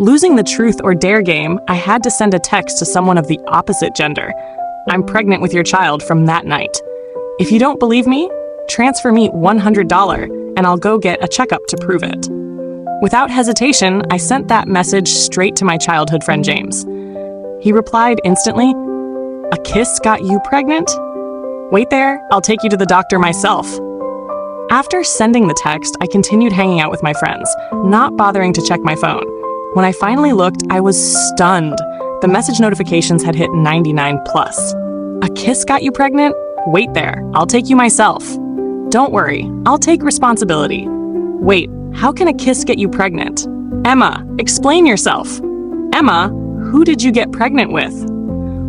Losing the truth or dare game, I had to send a text to someone of the opposite gender. I'm pregnant with your child from that night. If you don't believe me, transfer me $100 and I'll go get a checkup to prove it. Without hesitation, I sent that message straight to my childhood friend James. He replied instantly, "A kiss got you pregnant? Wait there, I'll take you to the doctor myself." After sending the text, I continued hanging out with my friends, not bothering to check my phone. When I finally looked, I was stunned. The message notifications had hit 99 plus. "A kiss got you pregnant? Wait there, I'll take you myself. Don't worry, I'll take responsibility. Wait, how can a kiss get you pregnant? Emma, explain yourself. Emma, who did you get pregnant with?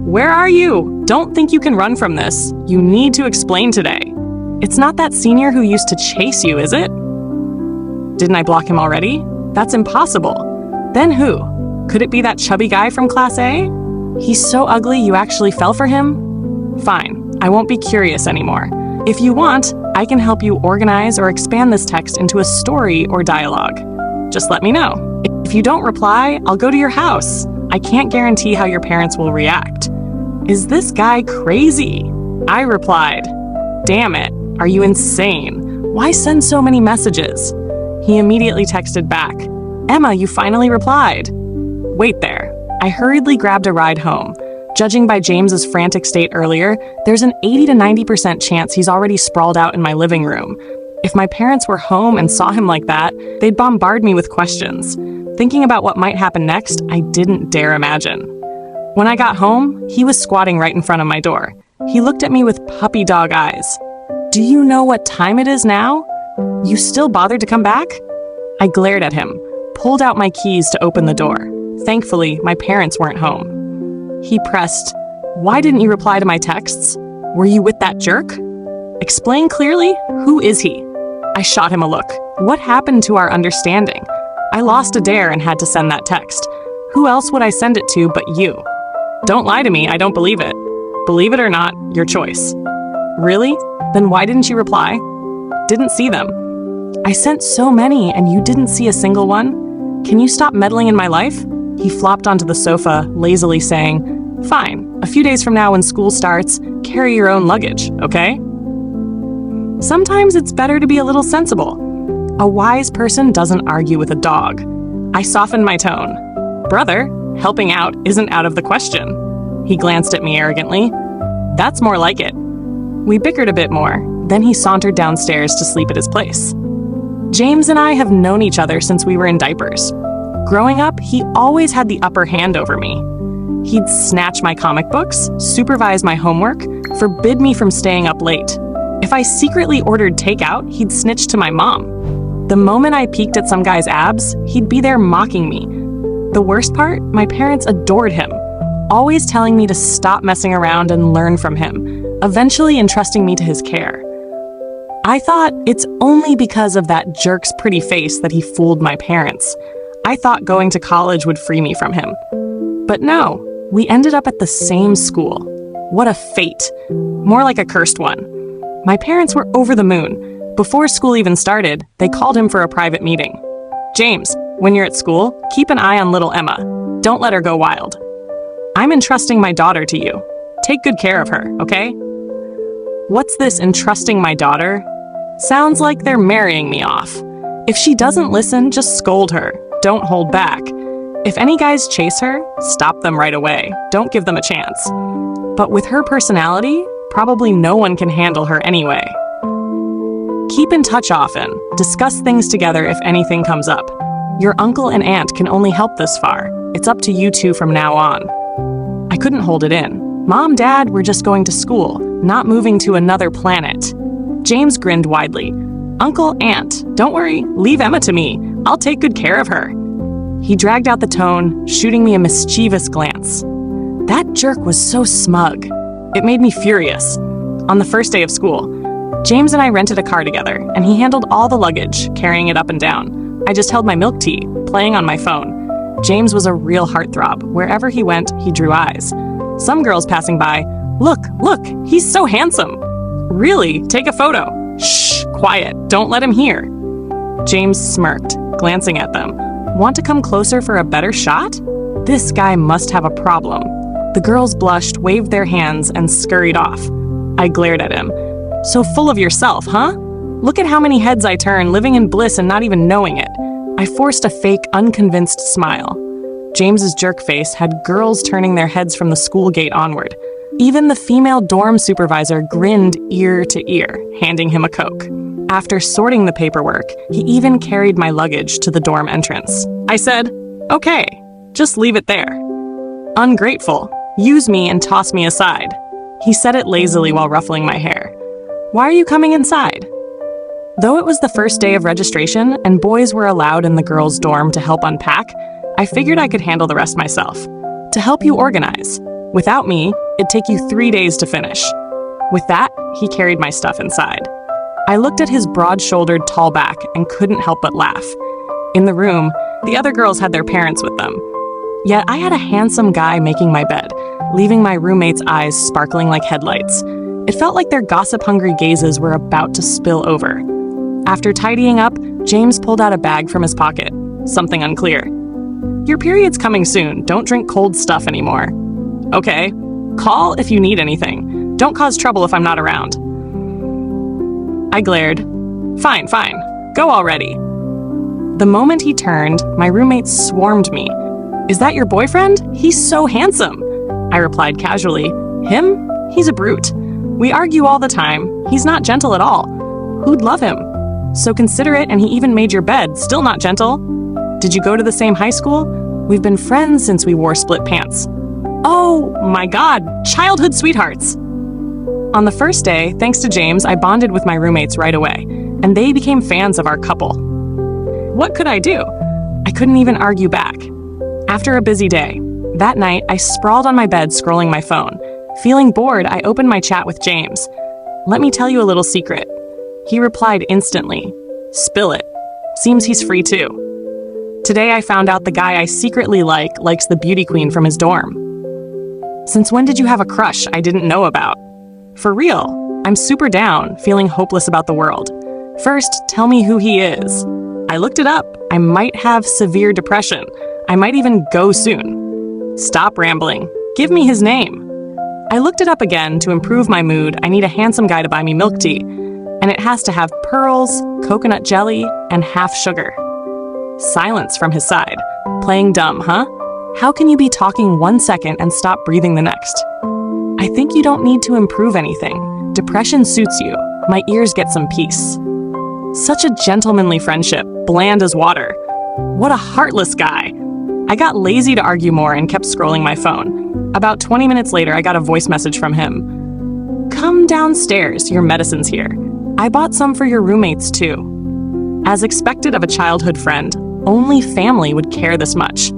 Where are you? Don't think you can run from this. You need to explain today. It's not that senior who used to chase you, is it? Didn't I block him already? That's impossible. Then who? Could it be that chubby guy from Class A? He's so ugly you actually fell for him? Fine, I won't be curious anymore. If you want, I can help you organize or expand this text into a story or dialogue. Just let me know. If you don't reply, I'll go to your house. I can't guarantee how your parents will react. Is this guy crazy? I replied, damn it, are you insane? Why send so many messages? He immediately texted back, Emma, you finally replied. Wait there. I hurriedly grabbed a ride home. Judging by James's frantic state earlier, there's an 80 to 90% chance he's already sprawled out in my living room. If my parents were home and saw him like that, they'd bombard me with questions. Thinking about what might happen next, I didn't dare imagine. When I got home, he was squatting right in front of my door. He looked at me with puppy dog eyes. Do you know what time it is now? You still bothered to come back? I glared at him, pulled out my keys to open the door. Thankfully, my parents weren't home. He pressed, why didn't you reply to my texts? Were you with that jerk? Explain clearly, who is he? I shot him a look. What happened to our understanding? I lost a dare and had to send that text. Who else would I send it to but you? Don't lie to me, I don't believe it. Believe it or not, your choice. Really? Then why didn't you reply? Didn't see them. I sent so many and you didn't see a single one? Can you stop meddling in my life? He flopped onto the sofa, lazily saying, fine, a few days from now when school starts, carry your own luggage, okay? Sometimes it's better to be a little sensible. A wise person doesn't argue with a dog. I softened my tone. Brother, helping out isn't out of the question. He glanced at me arrogantly. That's more like it. We bickered a bit more, then he sauntered downstairs to sleep at his place. James and I have known each other since we were in diapers. Growing up, he always had the upper hand over me. He'd snatch my comic books, supervise my homework, forbid me from staying up late. If I secretly ordered takeout, he'd snitch to my mom. The moment I peeked at some guy's abs, he'd be there mocking me. The worst part, my parents adored him, always telling me to stop messing around and learn from him, eventually entrusting me to his care. I thought it's only because of that jerk's pretty face that he fooled my parents. I thought going to college would free me from him. But no, we ended up at the same school. What a fate. More like a cursed one. My parents were over the moon. Before school even started, they called him for a private meeting. James, when you're at school, keep an eye on little Emma. Don't let her go wild. I'm entrusting my daughter to you. Take good care of her, okay? What's this entrusting my daughter? Sounds like they're marrying me off. If she doesn't listen, just scold her. Don't hold back. If any guys chase her, stop them right away. Don't give them a chance. But with her personality, probably no one can handle her anyway. Keep in touch often. Discuss things together if anything comes up. Your uncle and aunt can only help this far. It's up to you two from now on. I couldn't hold it in. Mom, Dad, we're just going to school, not moving to another planet. James grinned widely. Uncle, aunt, don't worry, leave Emma to me. I'll take good care of her. He dragged out the tone, shooting me a mischievous glance. That jerk was so smug. It made me furious. On the first day of school, James and I rented a car together, and he handled all the luggage, carrying it up and down. I just held my milk tea, playing on my phone. James was a real heartthrob. Wherever he went, he drew eyes. Some girls passing by, look, he's so handsome. Really, take a photo. Shh, quiet, don't let him hear. James smirked, glancing at them. Want to come closer for a better shot? This guy must have a problem. The girls blushed, waved their hands, and scurried off. I glared at him. So full of yourself, huh? Look at how many heads I turn, living in bliss and not even knowing it. I forced a fake, unconvinced smile. James's jerk face had girls turning their heads from the school gate onward. Even the female dorm supervisor grinned ear to ear, handing him a Coke. After sorting the paperwork, he even carried my luggage to the dorm entrance. I said, "Okay, just leave it there." Ungrateful. Use me and toss me aside. He said it lazily while ruffling my hair. Why are you coming inside? Though it was the first day of registration and boys were allowed in the girls' dorm to help unpack, I figured I could handle the rest myself. To help you organize. Without me, it'd take you 3 days to finish. With that, he carried my stuff inside. I looked at his broad-shouldered tall back and couldn't help but laugh. In the room, the other girls had their parents with them. Yet I had a handsome guy making my bed, leaving my roommates' eyes sparkling like headlights. It felt like their gossip-hungry gazes were about to spill over. After tidying up, James pulled out a bag from his pocket. Something unclear. Your period's coming soon. Don't drink cold stuff anymore. Okay. Call if you need anything. Don't cause trouble if I'm not around. I glared. Fine. Go already. The moment he turned, my roommates swarmed me. Is that your boyfriend? He's so handsome. I replied casually. Him? He's a brute. We argue all the time. He's not gentle at all. Who'd love him? So considerate, and he even made your bed. Still not gentle. Did you go to the same high school? We've been friends since we wore split pants. Oh my God, childhood sweethearts. On the first day, thanks to James, I bonded with my roommates right away, and they became fans of our couple. What could I do? I couldn't even argue back. After a busy day, that night, I sprawled on my bed scrolling my phone. Feeling bored, I opened my chat with James. Let me tell you a little secret. He replied instantly. Spill it. Seems he's free too. Today I found out the guy I secretly likes the beauty queen from his dorm. Since when did you have a crush I didn't know about? For real, I'm super down, feeling hopeless about the world. First, tell me who he is. I looked it up. I might have severe depression. I might even go soon. Stop rambling. Give me his name. I looked it up again. To improve my mood, I need a handsome guy to buy me milk tea. And it has to have pearls, coconut jelly, and half sugar. Silence from his side. Playing dumb, huh? How can you be talking 1 second and stop breathing the next? I think you don't need to improve anything. Depression suits you. My ears get some peace. Such a gentlemanly friendship, bland as water. What a heartless guy. I got lazy to argue more and kept scrolling my phone. About 20 minutes later, I got a voice message from him. Come downstairs, your medicine's here. I bought some for your roommates too. As expected of a childhood friend, only family would care this much.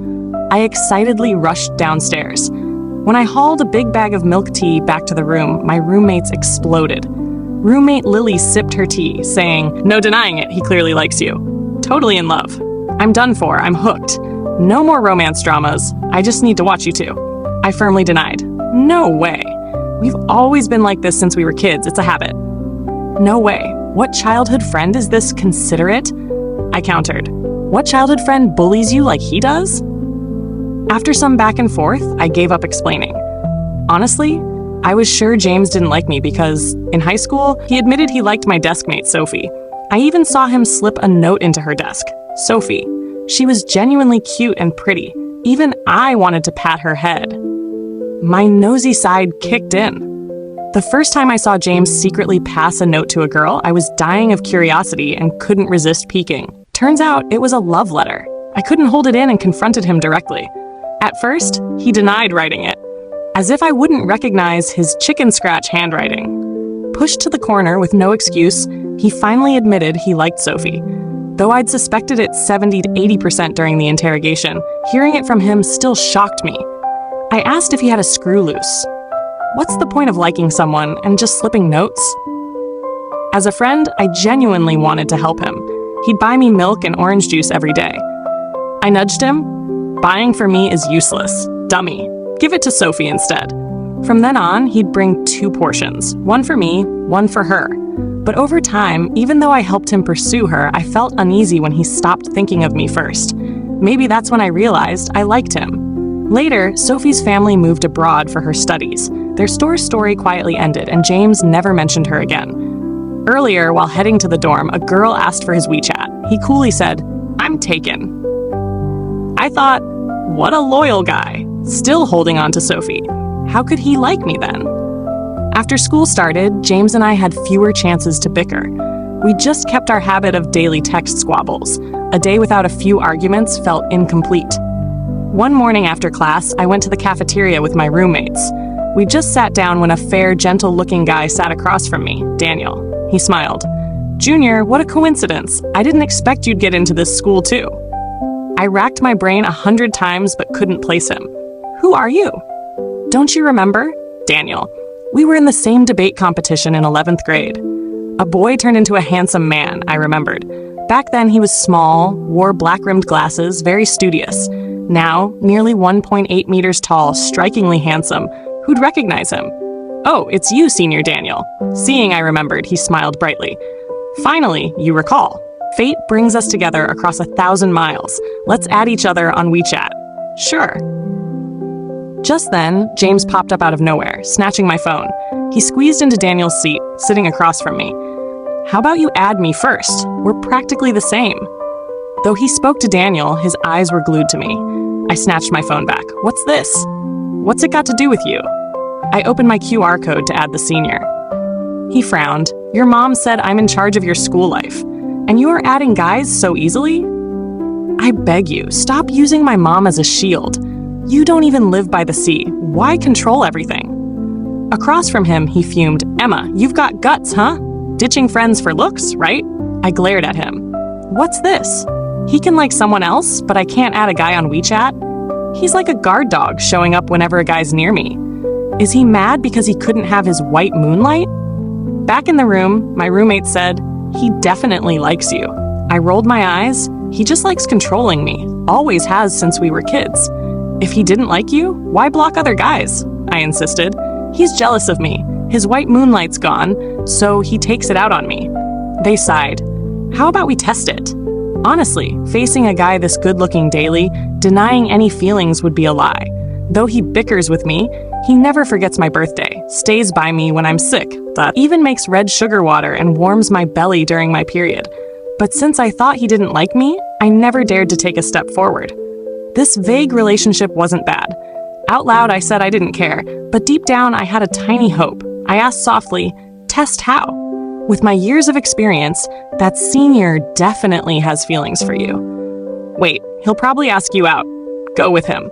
I excitedly rushed downstairs. When I hauled a big bag of milk tea back to the room, my roommates exploded. Roommate Lily sipped her tea, saying, no denying it, he clearly likes you. Totally in love. I'm done for, I'm hooked. No more romance dramas, I just need to watch you two. I firmly denied. No way. We've always been like this since we were kids, it's a habit. No way. What childhood friend is this considerate? I countered. What childhood friend bullies you like he does? After some back and forth, I gave up explaining. Honestly, I was sure James didn't like me because, in high school, he admitted he liked my deskmate, Sophie. I even saw him slip a note into her desk. Sophie. She was genuinely cute and pretty. Even I wanted to pat her head. My nosy side kicked in. The first time I saw James secretly pass a note to a girl, I was dying of curiosity and couldn't resist peeking. Turns out it was a love letter. I couldn't hold it in and confronted him directly. At first, he denied writing it, as if I wouldn't recognize his chicken scratch handwriting. Pushed to the corner with no excuse, he finally admitted he liked Sophie. Though I'd suspected it 70 to 80% during the interrogation, hearing it from him still shocked me. I asked if he had a screw loose. What's the point of liking someone and just slipping notes? As a friend, I genuinely wanted to help him. He'd buy me milk and orange juice every day. I nudged him. Buying for me is useless. Dummy. Give it to Sophie instead. From then on, he'd bring 2 portions. One for me, one for her. But over time, even though I helped him pursue her, I felt uneasy when he stopped thinking of me first. Maybe that's when I realized I liked him. Later, Sophie's family moved abroad for her studies. Their story quietly ended, and James never mentioned her again. Earlier, while heading to the dorm, a girl asked for his WeChat. He coolly said, "I'm taken." I thought, what a loyal guy, still holding on to Sophie. How could he like me then? After school started, James and I had fewer chances to bicker. We just kept our habit of daily text squabbles. A day without a few arguments felt incomplete. One morning after class, I went to the cafeteria with my roommates. We just sat down when a fair, gentle-looking guy sat across from me, Daniel. He smiled. "Junior, what a coincidence. I didn't expect you'd get into this school too." I racked my brain 100 times but couldn't place him. "Who are you?" "Don't you remember?" "Daniel. We were in the same debate competition in 11th grade." A boy turned into a handsome man, I remembered. Back then he was small, wore black-rimmed glasses, very studious. Now, nearly 1.8 meters tall, strikingly handsome. Who'd recognize him? "Oh, it's you, Senior Daniel." Seeing I remembered, he smiled brightly. "Finally, you recall. Fate brings us together across 1,000 miles. Let's add each other on WeChat." "Sure." Just then, James popped up out of nowhere, snatching my phone. He squeezed into Daniel's seat, sitting across from me. "How about you add me first? We're practically the same." Though he spoke to Daniel, his eyes were glued to me. I snatched my phone back. "What's this?" "What's it got to do with you?" I opened my QR code to add the senior. He frowned. "Your mom said I'm in charge of your school life, and you are adding guys so easily?" "I beg you, stop using my mom as a shield. You don't even live by the sea. Why control everything?" Across from him, he fumed. "Emma, you've got guts, huh? Ditching friends for looks, right?" I glared at him. "What's this? He can like someone else, but I can't add a guy on WeChat? He's like a guard dog showing up whenever a guy's near me. Is he mad because he couldn't have his white moonlight?" Back in the room, my roommate said, "He definitely likes you." I rolled my eyes. "He just likes controlling me. Always has since we were kids. If he didn't like you, why block other guys?" I insisted. "He's jealous of me. His white moonlight's gone, so he takes it out on me." They sighed. "How about we test it?" Honestly, facing a guy this good-looking daily, denying any feelings would be a lie. Though he bickers with me, he never forgets my birthday, stays by me when I'm sick, even makes red sugar water and warms my belly during my period. But since I thought he didn't like me, I never dared to take a step forward. This vague relationship wasn't bad. Out loud, I said I didn't care, but deep down, I had a tiny hope. I asked softly, "Test how?" With my years of experience, that senior definitely has feelings for you. "Wait, he'll probably ask you out. Go with him.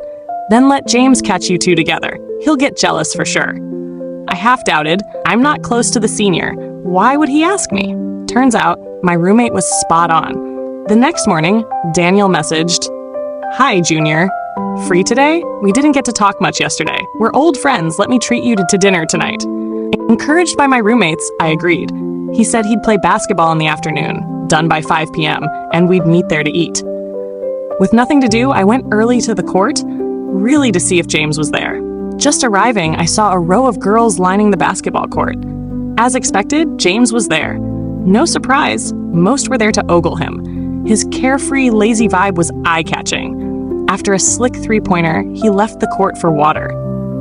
Then let James catch you two together. He'll get jealous for sure." I half doubted. I'm not close to the senior. Why would he ask me? Turns out, my roommate was spot on. The next morning, Daniel messaged, "Hi, Junior. Free today? We didn't get to talk much yesterday. We're old friends. Let me treat you to dinner tonight." Encouraged by my roommates, I agreed. He said he'd play basketball in the afternoon, done by 5 p.m., and we'd meet there to eat. With nothing to do, I went early to the court, really to see if James was there. Just arriving, I saw a row of girls lining the basketball court. As expected, James was there. No surprise, most were there to ogle him. His carefree, lazy vibe was eye-catching. After a slick three-pointer, he left the court for water.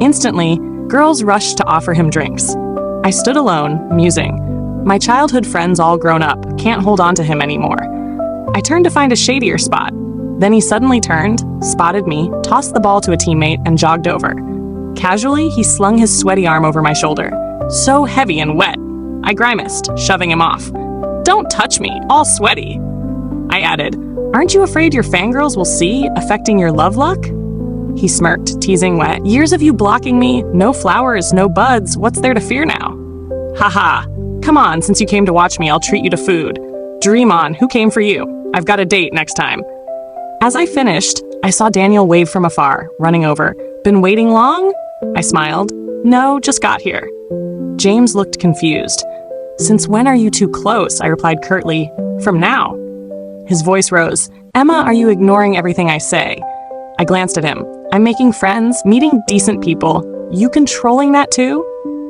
Instantly, girls rushed to offer him drinks. I stood alone, musing. My childhood friends all grown up, can't hold on to him anymore. I turned to find a shadier spot. Then he suddenly turned, spotted me, tossed the ball to a teammate, and jogged over. Casually, he slung his sweaty arm over my shoulder. So heavy and wet. I grimaced, shoving him off. "Don't touch me, all sweaty." I added, "Aren't you afraid your fangirls will see, affecting your love luck?" He smirked, teasing wet. "Years of you blocking me, no flowers, no buds, what's there to fear now?" "Haha. Come on, since you came to watch me, I'll treat you to food. Dream on, who came for you? I've got a date next time." As I finished, I saw Daniel wave from afar, running over. "Been waiting long?" I smiled. "No, just got here." James looked confused. "Since when are you two close?" I replied curtly. "From now." His voice rose. "Emma, are you ignoring everything I say?" I glanced at him. "I'm making friends, meeting decent people. You controlling that too?"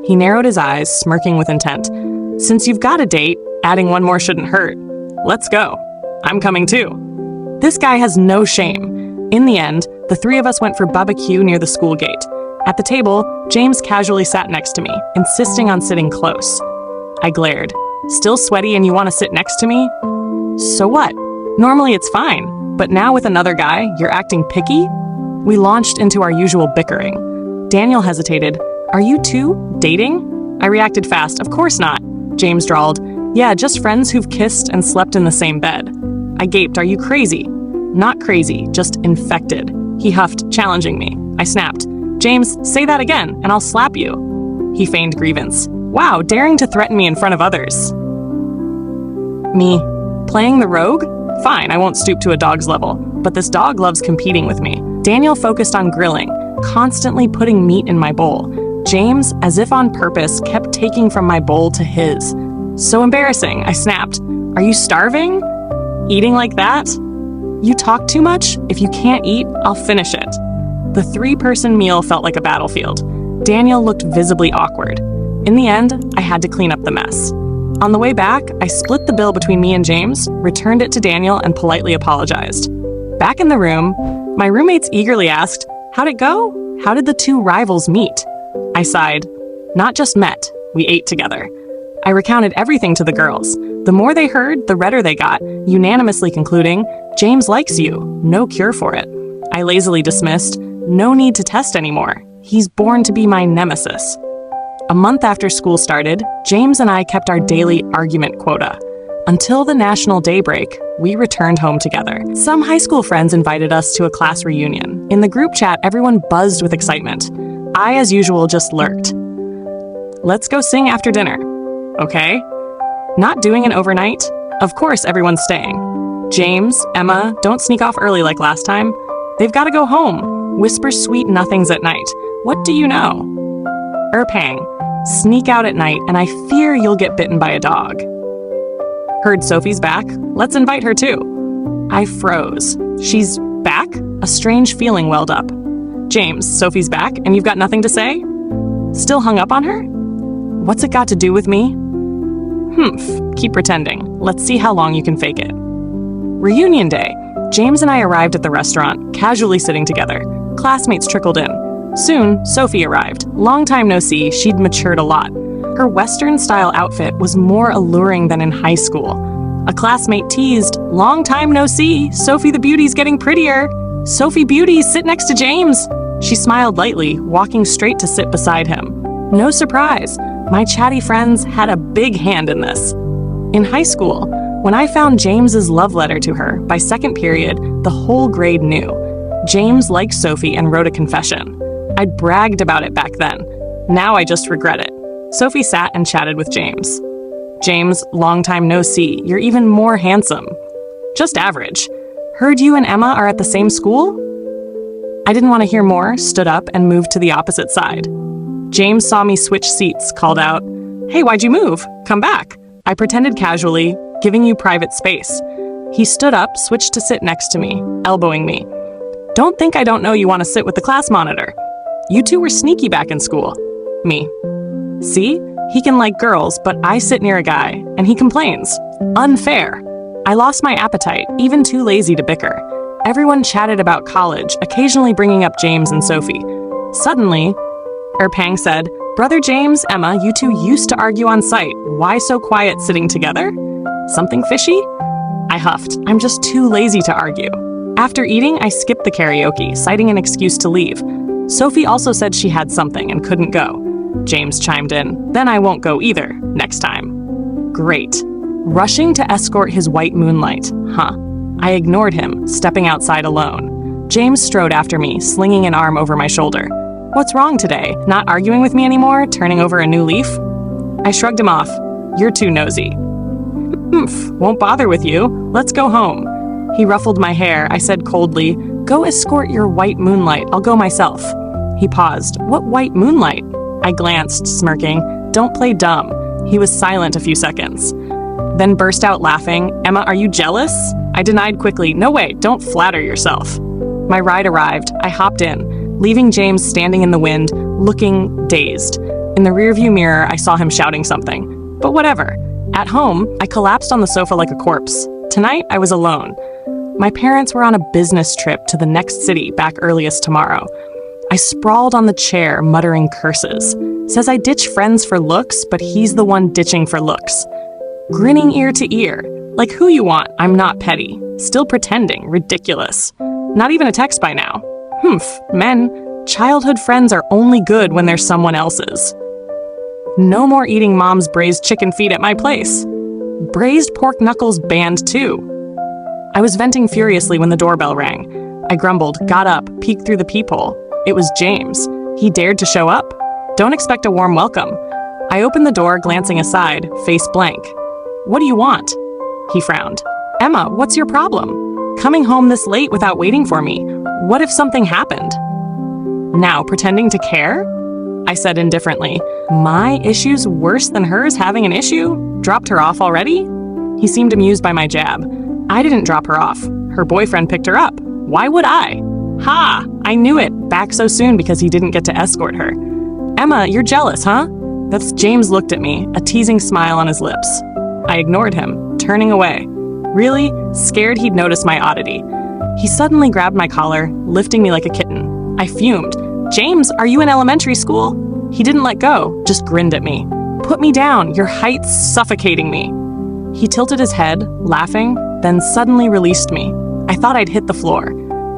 He narrowed his eyes, smirking with intent. "Since you've got a date, adding one more shouldn't hurt. Let's go. I'm coming too." This guy has no shame. In the end, the three of us went for barbecue near the school gate. At the table, James casually sat next to me, insisting on sitting close. I glared. Still sweaty and you want to sit next to me? So what? Normally it's fine, but now with another guy, you're acting picky? We launched into our usual bickering. Daniel hesitated. Are you two dating? I reacted fast. Of course not. James drawled. Yeah, just friends who've kissed and slept in the same bed. I gaped. Are you crazy? Not crazy, just infected. He huffed, challenging me. I snapped. James, say that again, and I'll slap you. He feigned grievance. Wow, daring to threaten me in front of others. Me, playing the rogue? Fine, I won't stoop to a dog's level, but this dog loves competing with me. Daniel focused on grilling, constantly putting meat in my bowl. James, as if on purpose, kept taking from my bowl to his. So embarrassing, I snapped. Are you starving? Eating like that? You talk too much? If you can't eat, I'll finish it. The three-person meal felt like a battlefield. Daniel looked visibly awkward. In the end, I had to clean up the mess. On the way back, I split the bill between me and James, returned it to Daniel, and politely apologized. Back in the room, my roommates eagerly asked, how'd it go? How did the two rivals meet? I sighed. Not just met, we ate together. I recounted everything to the girls. The more they heard, the redder they got, unanimously concluding, James likes you, no cure for it. I lazily dismissed, no need to test anymore. He's born to be my nemesis. A month after school started, James and I kept our daily argument quota. Until the national daybreak, we returned home together. Some high school friends invited us to a class reunion. In the group chat, everyone buzzed with excitement. I, as usual, just lurked. Let's go sing after dinner. Okay. Not doing an overnight? Of course everyone's staying. James, Emma, don't sneak off early like last time. They've got to go home. Whisper sweet nothings at night. What do you know? Erpang. Sneak out at night, and I fear you'll get bitten by a dog. Heard Sophie's back. Let's invite her too. I froze. She's back? A strange feeling welled up. James, Sophie's back, and you've got nothing to say? Still hung up on her? What's it got to do with me? Humph, keep pretending. Let's see how long you can fake it. Reunion day. James and I arrived at the restaurant, casually sitting together. Classmates trickled in. Soon, Sophie arrived. Long time no see, she'd matured a lot. Her Western-style outfit was more alluring than in high school. A classmate teased, long time no see, Sophie the Beauty's getting prettier. Sophie Beauty, sit next to James. She smiled lightly, walking straight to sit beside him. No surprise, my chatty friends had a big hand in this. In high school, when I found James's love letter to her, by second period, the whole grade knew. James liked Sophie and wrote a confession. I'd bragged about it back then. Now I just regret it. Sophie sat and chatted with James. James, long time no see, you're even more handsome. Just average. Heard you and Emma are at the same school? I didn't want to hear more, stood up, and moved to the opposite side. James saw me switch seats, called out, Hey, why'd you move? Come back. I pretended casually, giving you private space. He stood up, switched to sit next to me, elbowing me. Don't think I don't know you want to sit with the class monitor. You two were sneaky back in school. Me. See? He can like girls, but I sit near a guy, and he complains. Unfair. I lost my appetite, even too lazy to bicker. Everyone chatted about college, occasionally bringing up James and Sophie. Suddenly, Erpang said, Brother James, Emma, you two used to argue on site. Why so quiet sitting together? Something fishy? I huffed. I'm just too lazy to argue. After eating, I skipped the karaoke, citing an excuse to leave. Sophie also said she had something and couldn't go. James chimed in, then I won't go either, next time. Great. Rushing to escort his white moonlight, huh? I ignored him, stepping outside alone. James strode after me, slinging an arm over my shoulder. What's wrong today? Not arguing with me anymore? Turning over a new leaf? I shrugged him off. You're too nosy. Humph, won't bother with you. Let's go home. He ruffled my hair. I said coldly, Go escort your white moonlight. I'll go myself. He paused. What white moonlight? I glanced, smirking. Don't play dumb. He was silent a few seconds. Then burst out laughing. Emma, are you jealous? I denied quickly. No way, don't flatter yourself. My ride arrived. I hopped in, leaving James standing in the wind, looking dazed. In the rearview mirror, I saw him shouting something. But whatever. At home, I collapsed on the sofa like a corpse. Tonight, I was alone. My parents were on a business trip to the next city back earliest tomorrow. I sprawled on the chair, muttering curses. Says I ditch friends for looks, but he's the one ditching for looks. Grinning ear to ear. Like who you want, I'm not petty. Still pretending, ridiculous. Not even a text by now. Men, childhood friends are only good when they're someone else's. No more eating mom's braised chicken feet at my place. Braised pork knuckles banned too. I was venting furiously when the doorbell rang. I grumbled, got up, peeked through the peephole. It was James. He dared to show up. Don't expect a warm welcome. I opened the door, glancing aside, face blank. What do you want? He frowned. Emma, what's your problem? Coming home this late without waiting for me. What if something happened? Now, pretending to care? I said indifferently. My issue's worse than hers having an issue? Dropped her off already? He seemed amused by my jab. I didn't drop her off. Her boyfriend picked her up. Why would I? Ha! I knew it. Back so soon because he didn't get to escort her. Emma, you're jealous, huh? That's James looked at me, a teasing smile on his lips. I ignored him, turning away. Really? Scared he'd notice my oddity. He suddenly grabbed my collar, lifting me like a kitten. I fumed. James, are you in elementary school? He didn't let go, just grinned at me. Put me down, your height's suffocating me. He tilted his head, laughing, then suddenly released me. I thought I'd hit the floor,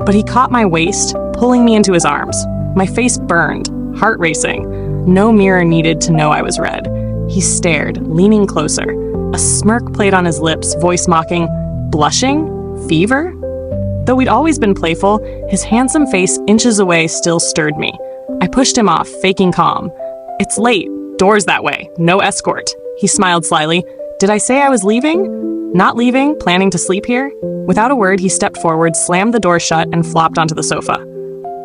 but he caught my waist, pulling me into his arms. My face burned, heart racing. No mirror needed to know I was red. He stared, leaning closer. A smirk played on his lips, voice mocking, blushing? Fever? Though we'd always been playful, his handsome face inches away still stirred me. I pushed him off, faking calm. It's late. Doors that way. No escort. He smiled slyly. Did I say I was leaving? Not leaving, planning to sleep here? Without a word, he stepped forward, slammed the door shut, and flopped onto the sofa.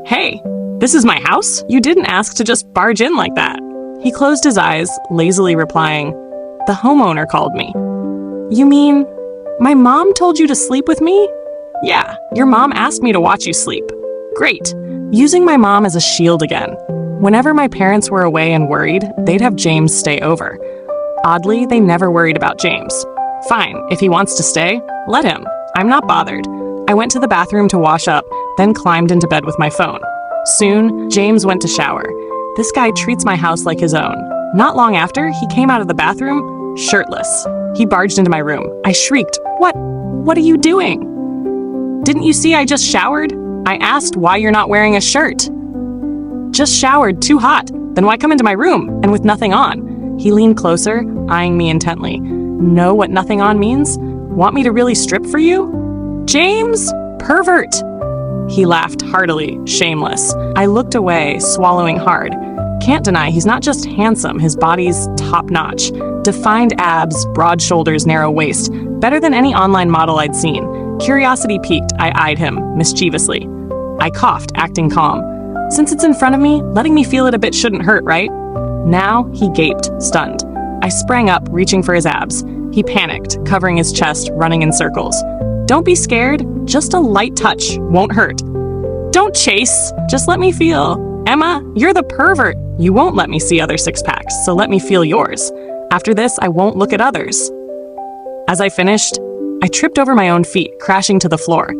Hey, this is my house? You didn't ask to just barge in like that. He closed his eyes, lazily replying, the homeowner called me. You mean, my mom told you to sleep with me? Yeah, your mom asked me to watch you sleep. Great. Using my mom as a shield again. Whenever my parents were away and worried, they'd have James stay over. Oddly, they never worried about James. Fine, if he wants to stay, let him. I'm not bothered. I went to the bathroom to wash up, then climbed into bed with my phone. Soon, James went to shower. This guy treats my house like his own. Not long after, he came out of the bathroom, shirtless. He barged into my room. I shrieked, What are you doing? Didn't you see I just showered? I asked why you're not wearing a shirt. Just showered, too hot. Then why come into my room, and with nothing on? He leaned closer, eyeing me intently. Know what nothing on means? Want me to really strip for you? James! Pervert! He laughed heartily, shameless. I looked away, swallowing hard. Can't deny he's not just handsome, his body's top-notch. Defined abs, broad shoulders, narrow waist. Better than any online model I'd seen. Curiosity piqued, I eyed him, mischievously. I coughed, acting calm. Since it's in front of me, letting me feel it a bit shouldn't hurt, right? Now, he gaped, stunned. I sprang up, reaching for his abs. He panicked, covering his chest, running in circles. Don't be scared. Just a light touch. Won't hurt. Don't chase. Just let me feel. Emma, you're the pervert. You won't let me see other six-packs, so let me feel yours. After this, I won't look at others. As I finished, I tripped over my own feet, crashing to the floor.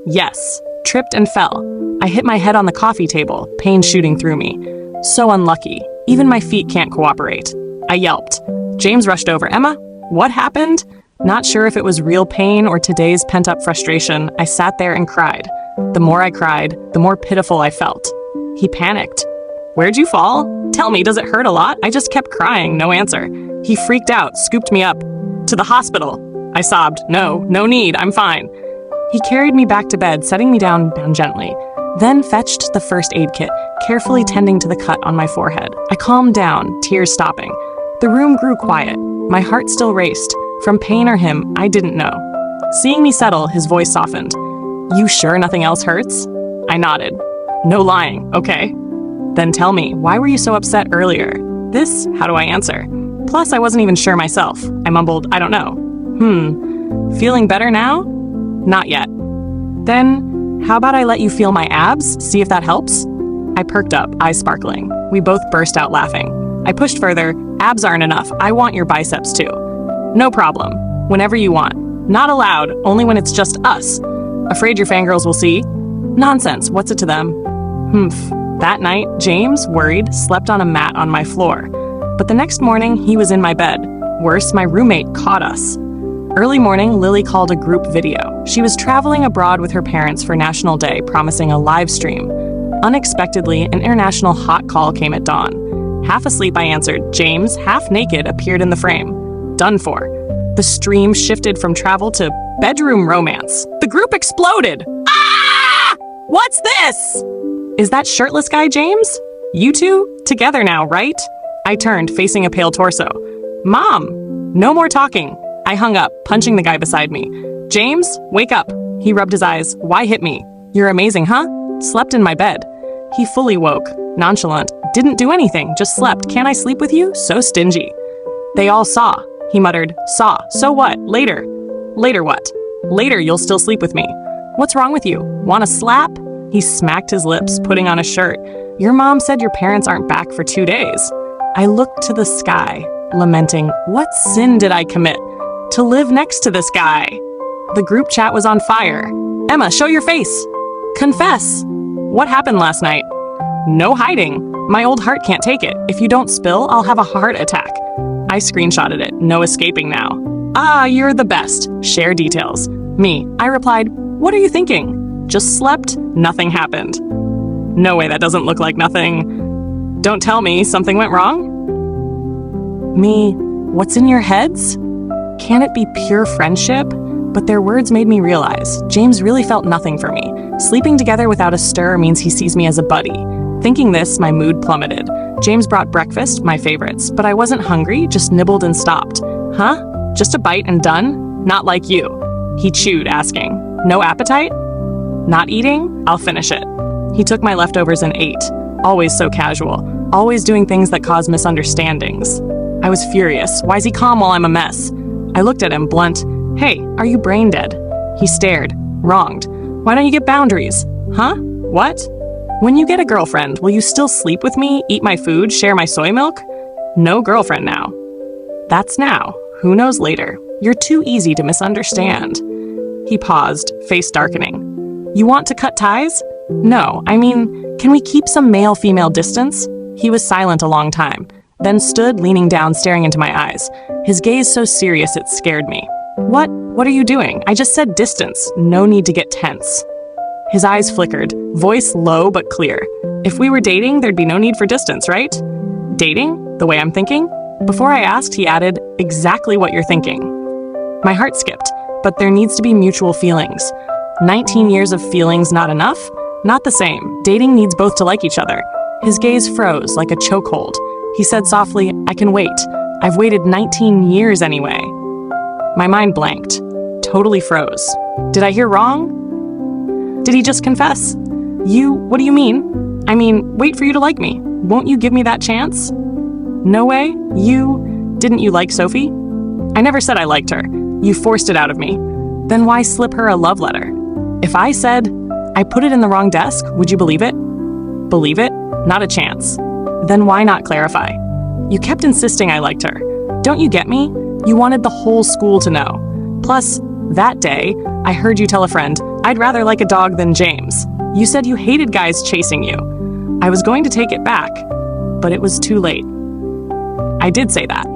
Yes, tripped and fell. I hit my head on the coffee table, pain shooting through me. So unlucky. Even my feet can't cooperate. I yelped. James rushed over. Emma, what happened? Not sure if it was real pain or today's pent-up frustration, I sat there and cried. The more I cried, the more pitiful I felt. He panicked. Where'd you fall? Tell me, does it hurt a lot? I just kept crying, no answer. He freaked out, scooped me up. To the hospital. I sobbed. No need, I'm fine. He carried me back to bed, setting me down gently. Then fetched the first aid kit, carefully tending to the cut on my forehead. I calmed down, tears stopping. The room grew quiet. My heart still raced. From pain or him, I didn't know. Seeing me settle, his voice softened. You sure nothing else hurts? I nodded. No lying, okay. Then tell me, why were you so upset earlier? This, how do I answer? Plus, I wasn't even sure myself. I mumbled, I don't know. Feeling better now? Not yet. Then, how about I let you feel my abs, see if that helps? I perked up, eyes sparkling. We both burst out laughing. I pushed further. Abs aren't enough. I want your biceps too. No problem. Whenever you want. Not allowed, only when it's just us. Afraid your fangirls will see? Nonsense, what's it to them? Humph. That night, James, worried, slept on a mat on my floor. But the next morning, he was in my bed. Worse, my roommate caught us. Early morning, Lily called a group video. She was traveling abroad with her parents for National Day, promising a live stream. Unexpectedly, an international hot call came at dawn. Half asleep, I answered. James, half naked, appeared in the frame. Done for. The stream shifted from travel to bedroom romance. The group exploded. Ah! What's this? Is that shirtless guy James? You two? Together now, right? I turned, facing a pale torso. Mom! No more talking. I hung up, punching the guy beside me. James, wake up. He rubbed his eyes. Why hit me? You're amazing, huh? Slept in my bed. He fully woke, nonchalant. Didn't do anything, just slept. Can't I sleep with you? So stingy. They all saw. He muttered. Saw. So what? Later. Later what? Later you'll still sleep with me. What's wrong with you? Want a slap? He smacked his lips, putting on a shirt. Your mom said your parents aren't back for 2 days. I looked to the sky, lamenting, what sin did I commit? To live next to this guy. The group chat was on fire. Emma, show your face. Confess. What happened last night? No hiding. My old heart can't take it. If you don't spill, I'll have a heart attack. I screenshotted it. No escaping now. Ah, you're the best. Share details. Me. I replied, what are you thinking? Just slept? Nothing happened. No way, that doesn't look like nothing. Don't tell me something went wrong? Me. What's in your heads? Can it be pure friendship? But their words made me realize James really felt nothing for me. Sleeping together without a stir means he sees me as a buddy. Thinking this, my mood plummeted. James brought breakfast, my favorites, but I wasn't hungry, just nibbled and stopped. Huh? Just a bite and done? Not like you. He chewed, asking, no appetite? Not eating? I'll finish it. He took my leftovers and ate. Always so casual. Always doing things that cause misunderstandings. I was furious. Why's he calm while I'm a mess? I looked at him, blunt. Hey, are you brain dead? He stared. Wronged. Why don't you get boundaries? Huh? What? When you get a girlfriend, will you still sleep with me, eat my food, share my soy milk? No girlfriend now. That's now. Who knows later? You're too easy to misunderstand. He paused, face darkening. You want to cut ties? No, I mean, can we keep some male-female distance? He was silent a long time, then stood leaning down, staring into my eyes. His gaze so serious it scared me. What are you doing? I just said distance. No need to get tense. His eyes flickered, voice low but clear. If we were dating, there'd be no need for distance, right? Dating? The way I'm thinking? Before I asked, he added, exactly what you're thinking. My heart skipped, but there needs to be mutual feelings. 19 years of feelings not enough? Not the same. Dating needs both to like each other. His gaze froze like a chokehold. He said softly, I can wait. I've waited 19 years anyway. My mind blanked. Totally froze. Did I hear wrong? Did he just confess? What do you mean? I mean, wait for you to like me. Won't you give me that chance? No way? Didn't you like Sophie? I never said I liked her. You forced it out of me. Then why slip her a love letter? If I said, I put it in the wrong desk, would you believe it? Believe it? Not a chance. Then why not clarify? You kept insisting I liked her. Don't you get me? You wanted the whole school to know. Plus, that day, I heard you tell a friend, I'd rather like a dog than James. You said you hated guys chasing you. I was going to take it back, but it was too late. I did say that.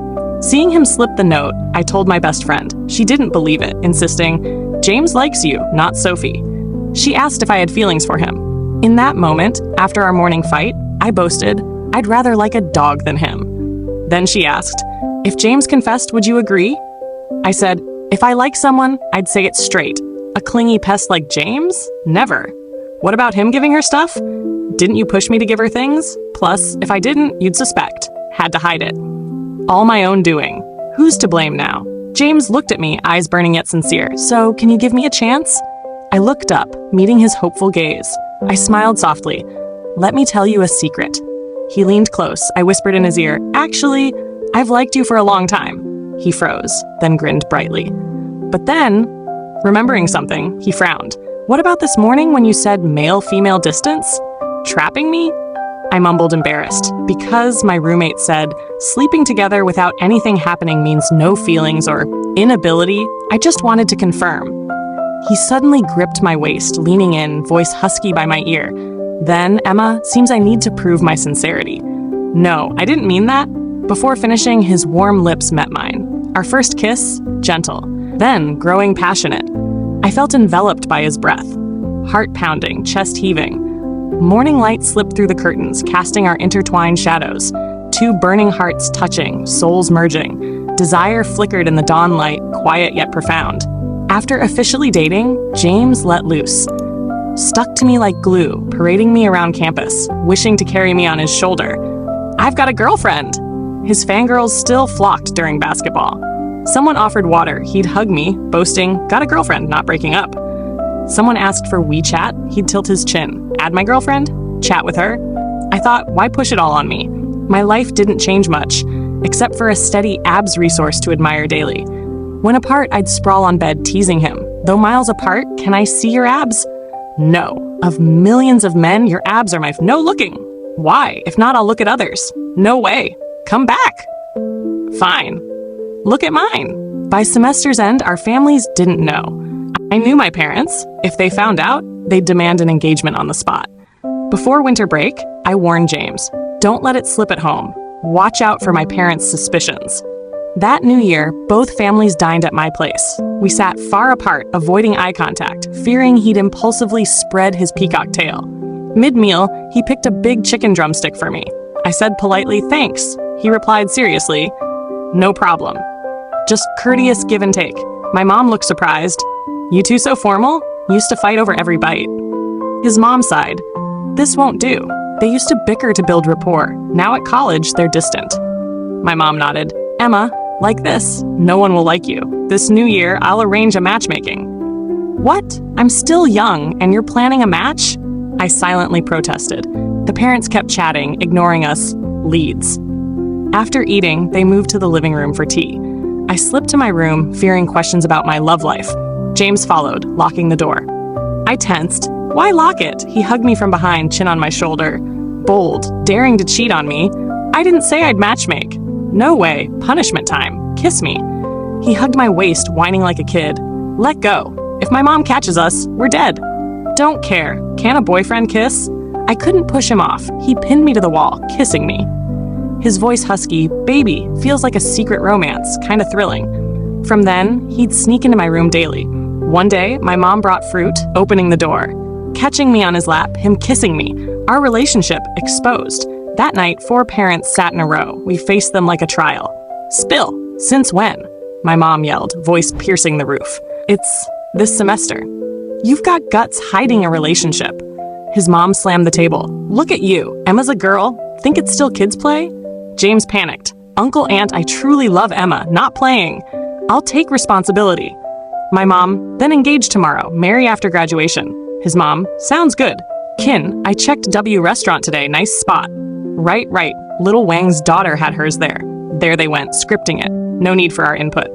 Seeing him slip the note, I told my best friend. She didn't believe it, insisting, James likes you, not Sophie. She asked if I had feelings for him. In that moment, after our morning fight, I boasted, I'd rather like a dog than him. Then she asked, if James confessed, would you agree? I said, if I like someone, I'd say it straight. A clingy pest like James? Never. What about him giving her stuff? Didn't you push me to give her things? Plus, if I didn't, you'd suspect. Had to hide it. All my own doing. Who's to blame now? James looked at me, eyes burning yet sincere. So, can you give me a chance? I looked up, meeting his hopeful gaze. I smiled softly. Let me tell you a secret. He leaned close. I whispered in his ear, actually, I've liked you for a long time. He froze, then grinned brightly. But then, remembering something, he frowned. What about this morning when you said male-female distance? Trapping me? I mumbled, embarrassed. Because my roommate said, sleeping together without anything happening means no feelings or inability, I just wanted to confirm. He suddenly gripped my waist, leaning in, voice husky by my ear. Then, Emma, seems I need to prove my sincerity. No, I didn't mean that. Before finishing, his warm lips met mine. Our first kiss, gentle. Then, growing passionate. I felt enveloped by his breath. Heart pounding, chest heaving. Morning light slipped through the curtains, casting our intertwined shadows. Two burning hearts touching, souls merging. Desire flickered in the dawn light, quiet yet profound. After officially dating, James let loose. Stuck to me like glue, parading me around campus, wishing to carry me on his shoulder. I've got a girlfriend! His fangirls still flocked during basketball. Someone offered water, he'd hug me, boasting, got a girlfriend, not breaking up. Someone asked for WeChat, he'd tilt his chin. Add my girlfriend? Chat with her? I thought, why push it all on me? My life didn't change much, except for a steady abs resource to admire daily. When apart, I'd sprawl on bed teasing him. Though miles apart, can I see your abs? No. Of millions of men, your abs are my no looking. Why? If not, I'll look at others. No way. Come back. Fine. Look at mine. By semester's end, our families didn't know. I knew my parents. If they found out, they'd demand an engagement on the spot. Before winter break, I warned James, don't let it slip at home. Watch out for my parents' suspicions. That New Year, both families dined at my place. We sat far apart, avoiding eye contact, fearing he'd impulsively spread his peacock tail. Mid-meal, he picked a big chicken drumstick for me. I said politely, thanks. He replied seriously, no problem. Just courteous give and take. My mom looked surprised. You two so formal? Used to fight over every bite. His mom sighed. This won't do. They used to bicker to build rapport. Now at college, they're distant. My mom nodded. Emma, like this, no one will like you. This new year, I'll arrange a matchmaking. What? I'm still young, and you're planning a match? I silently protested. The parents kept chatting, ignoring us. Leads. After eating, they moved to the living room for tea. I slipped to my room, fearing questions about my love life. James followed, locking the door. I tensed. Why lock it? He hugged me from behind, chin on my shoulder. Bold, daring to cheat on me. I didn't say I'd matchmake. No way. Punishment time. Kiss me. He hugged my waist, whining like a kid. Let go. If my mom catches us, we're dead. Don't care. Can a boyfriend kiss? I couldn't push him off. He pinned me to the wall, kissing me. His voice husky, baby, feels like a secret romance, kind of thrilling. From then, he'd sneak into my room daily. One day, my mom brought fruit, opening the door. Catching me on his lap, him kissing me. Our relationship exposed. That night, 4 parents sat in a row. We faced them like a trial. Spill. Since when? My mom yelled, voice piercing the roof. It's this semester. You've got guts hiding a relationship. His mom slammed the table. Look at you. Emma's a girl. Think it's still kids' play? James panicked. Uncle, aunt, I truly love Emma. Not playing. I'll take responsibility. My mom, then engage tomorrow. Marry after graduation. His mom, sounds good. Kin, I checked W restaurant today. Nice spot. Right. Little Wang's daughter had hers there. There they went, scripting it. No need for our input.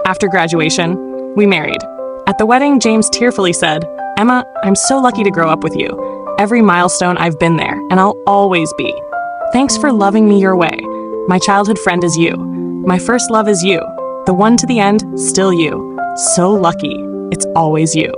After graduation, we married. At the wedding, James tearfully said, Emma, I'm so lucky to grow up with you. Every milestone I've been there, and I'll always be. Thanks for loving me your way. My childhood friend is you. My first love is you. The one to the end, still you. So lucky. It's always you.